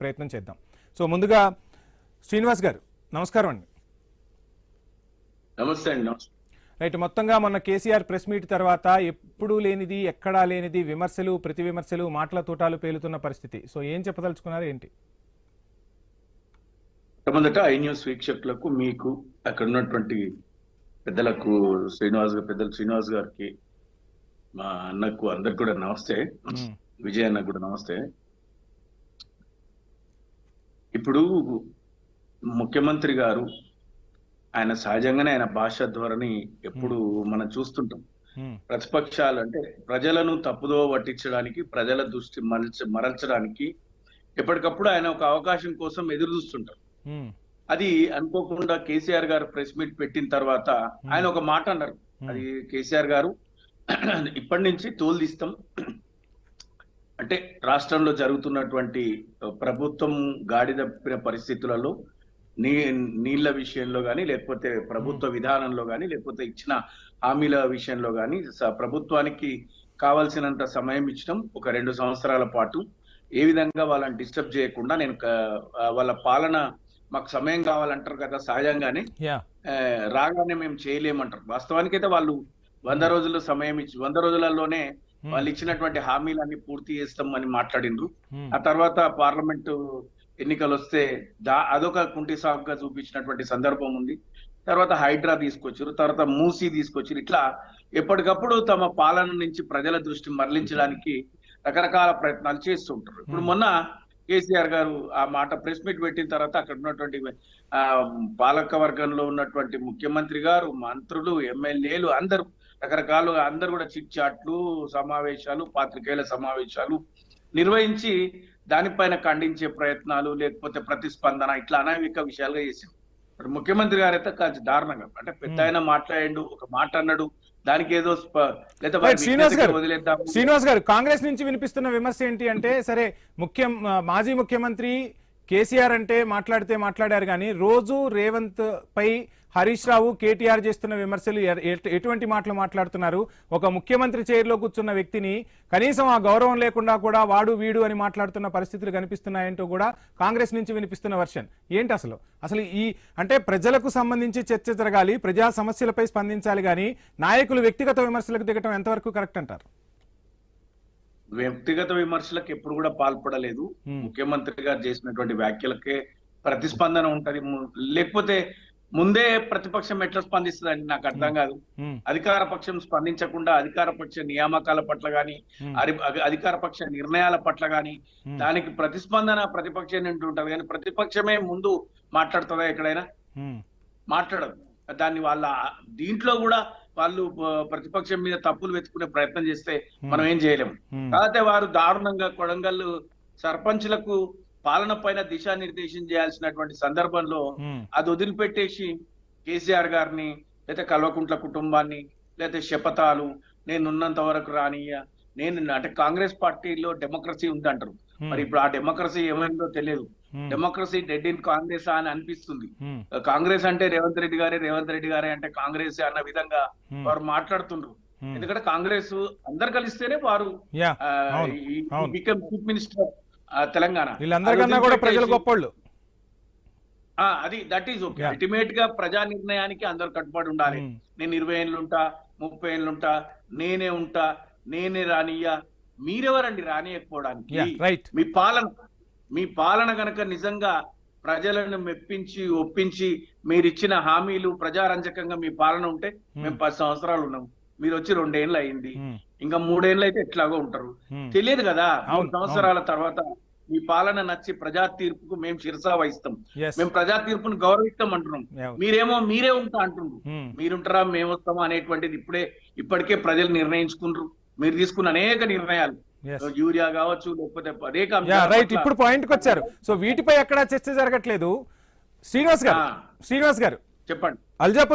ప్రయత్నం చేద్దాం. సో ముందుగా శ్రీనివాస్ గారు నమస్కారం అండి. నమస్తే అండి. రైట్, మొత్తంగా మొన్న కేసీఆర్ ప్రెస్ మీట్ తర్వాత ఎప్పుడూ లేనిది ఎక్కడా లేనిది విమర్శలు ప్రతి విమర్శలు మాటల తూటాలు పేలుతున్న పరిస్థితి. సో ఏం చెప్పదలుచుకున్నారు ఏంటి? మొట్టమొదట ఐ న్యూస్ వీక్షకులకు, మీకు అక్కడ ఉన్నటువంటి పెద్దలకు, పెద్దలు శ్రీనివాస్ గారికి, మా అన్నకు, అందరికి కూడా నమస్తే. విజయ్ అన్నకు కూడా నమస్తే. ఇప్పుడు ముఖ్యమంత్రి గారు ఆయన సహజంగానే ఆయన భాష ధోరణి ఎప్పుడు మనం చూస్తుంటాం. ప్రతిపక్షాలు అంటే ప్రజలను తప్పుదో పట్టించడానికి, ప్రజల దృష్టి మరల్చడానికి ఎప్పటికప్పుడు ఆయన ఒక అవకాశం కోసం ఎదురు చూస్తుంటారు. అది అనుకోకుండా కేసీఆర్ గారు ప్రెస్ మీట్ పెట్టిన తర్వాత ఆయన ఒక మాట అన్నారు. అది కేసీఆర్ గారు ఇప్పటి నుంచి తోలు తీస్తాం అంటే రాష్ట్రంలో జరుగుతున్నటువంటి ప్రభుత్వం గాడి తప్పిన పరిస్థితులలో నీళ్ల విషయంలో కానీ, లేకపోతే ప్రభుత్వ విధానంలో కానీ, లేకపోతే ఇచ్చిన హామీల విషయంలో కానీ ప్రభుత్వానికి కావాల్సినంత సమయం ఇచ్చడం, ఒక 2 సంవత్సరాల పాటు ఏ విధంగా వాళ్ళని డిస్టర్బ్ చేయకుండా నేను వాళ్ళ పాలన మాకు సమయం కావాలంటారు కదా సహజంగానే, రాగానే మేము చేయలేమంటారు. వాస్తవానికి అయితే వాళ్ళు 100 రోజులు సమయం ఇచ్చి 100 రోజులలోనే వాళ్ళు ఇచ్చినటువంటి హామీలన్నీ పూర్తి చేస్తాం అని మాట్లాడిండ్రు. ఆ తర్వాత పార్లమెంటు ఎన్నికలు వస్తే అదొక కుంటి సాగుగా చూపించినటువంటి సందర్భం ఉంది. తర్వాత హైడ్రా తీసుకొచ్చారు, తర్వాత మూసీ తీసుకొచ్చారు. ఇట్లా ఎప్పటికప్పుడు తమ పాలన నుంచి ప్రజల దృష్టి మరలించడానికి రకరకాల ప్రయత్నాలు చేస్తుంటారు. ఇప్పుడు మొన్న కేసీఆర్ గారు ఆ మాట ప్రెస్ మీట్ పెట్టిన తర్వాత అక్కడ ఉన్నటువంటి పాలక వర్గంలో ఉన్నటువంటి ముఖ్యమంత్రి గారు, మంత్రులు, ఎమ్మెల్యేలు అందరూ రకరకాలుగా అందరు కూడా చిట్ చాట్లు, సమావేశాలు, పాత్రికేయుల సమావేశాలు నిర్వహించి దానిపైన ఖండించే ప్రయత్నాలు, లేకపోతే ప్రతిస్పందన, ఇట్లా అనేక విషయాలుగా చేసింది. ముఖ్యమంత్రి గారు అయితే కాదు దారుణంగా, అంటే పెద్ద ఆయన మాట్లాడిండు, ఒక మాట అన్నాడు, దానికి ఏదో శ్రీనివాస్ గారు కాంగ్రెస్ నుంచి వినిపిస్తున్న విమర్శ ఏంటి అంటే, సరే మాజీ ముఖ్యమంత్రి కేసీఆర్ అంటే మాట్లాడారు కానీ రోజు రేవంత్ పై హరీష్ రావు, కేటీఆర్ చేస్తున్న విమర్శలు ఎటువంటి మాటలు మాట్లాడుతున్నారు? ఒక ముఖ్యమంత్రి చైర్లో కూర్చున్న వ్యక్తిని కనీసం ఆ గౌరవం లేకుండా కూడా వాడు వీడు అని మాట్లాడుతున్న పరిస్థితులు కనిపిస్తున్నాయంటూ కూడా కాంగ్రెస్ నుంచి వినిపిస్తున్న వర్షన్ ఏంటి? అసలు ఈ అంటే ప్రజలకు సంబంధించి చర్చ జరగాలి, ప్రజా సమస్యలపై స్పందించాలి, కానీ నాయకులు వ్యక్తిగత విమర్శలకు దిగటం ఎంతవరకు కరెక్ట్ అంటారు? వ్యక్తిగత విమర్శలకు ఎప్పుడు కూడా పాల్పడలేదు. ముఖ్యమంత్రి గారు చేసినటువంటి వ్యాఖ్యలకే ప్రతిస్పందన ఉంటది. లేకపోతే ముందే ప్రతిపక్షం ఎట్లా స్పందిస్తుందని నాకు అర్థం కాదు. అధికార పక్షం స్పందించకుండా అధికార పక్ష నియామకాల పట్ల గాని, అధికార పక్ష నిర్ణయాల పట్ల గాని దానికి ప్రతిస్పందన ప్రతిపక్షం నుండి ఉంటది, కానీ ప్రతిపక్షమే ముందు మాట్లాడుతుందా? ఎక్కడైనా మాట్లాడదు. దాన్ని వాళ్ళ దీంట్లో కూడా వాళ్ళు ప్రతిపక్షం మీద తప్పులు వెతుకునే ప్రయత్నం చేస్తే మనం ఏం చేయలేము. కాకపోతే వారు దారుణంగా కొడంగల్ సర్పంచ్లకు పాలన పైన దిశానిర్దేశం చేయాల్సినటువంటి సందర్భంలో అది వదిలిపెట్టేసి కేసీఆర్ గారిని, లేకపోతే కల్వకుంట్ల కుటుంబాన్ని, లేకపోతే శపథాలు, నేనున్నంత వరకు రానియ్య, అంటే కాంగ్రెస్ పార్టీలో డెమోక్రసీ ఉంది అంటారు. మరి ఇప్పుడు ఆ డెమోక్రసీ ఏమైందో తెలియదు. డెమోక్రసీ డెడ్ ఇన్ కాంగ్రెస్ అని అనిపిస్తుంది. కాంగ్రెస్ అంటే రేవంత్ రెడ్డి గారే అంటే కాంగ్రెస్ అన్న విధంగా వారు మాట్లాడుతుండ్రు. ఎందుకంటే కాంగ్రెస్ అందరు కలిస్తేనే వారు బికమ్ చీఫ్ మినిస్టర్ తెలంగాణ. వీళ్ళందరికన్నా కూడా ప్రజలు గొప్పవాళ్ళు. అది దట్ ఈజ్ ఓకే. అల్టిమేట్ గా ప్రజా నిర్ణయానికి అందరు కట్టుబడి ఉండాలి. నేను 20 ఏళ్ళుంటా, 30 ఏళ్ళుంటా, నేనే ఉంటా, నేనే రానియ్యా. మీరెవరండి రానియకపోవడానికి? మీ పాలన గనక నిజంగా ప్రజలను మెప్పించి ఒప్పించి మీరిచ్చిన హామీలు ప్రజారంజకంగా మీ పాలన ఉంటే మేము 10 సంవత్సరాలు ఉన్నాం, మీరు వచ్చి 2 ఏళ్ళు అయింది, ఇంకా 3 ఏళ్ళు అయితే ఎట్లాగో ఉంటారు. తెలియదు కదా. 3 సంవత్సరాల తర్వాత మీ పాలన నచ్చి ప్రజా తీర్పుకు మేము శిరసా వహిస్తాం, మేము ప్రజా తీర్పును గౌరవిస్తాం అంటున్నాం. మీరేమో మీరే ఉంటా అంటున్నారు. మీరుంటారా మేము వస్తామా అనేటువంటిది ఇప్పటికే ప్రజలు నిర్ణయించుకుంటారు. మీరు తీసుకున్న అనేక నిర్ణయాలు, యూరియా కావచ్చు, లేకపోతే రైట్, ఇప్పుడు పాయింట్ కి వచ్చారు. సో వీటిపై ఎక్కడా చర్చ జరగట్లేదు. శ్రీనివాస్ గారు చెప్పండి. అల్జాపూర్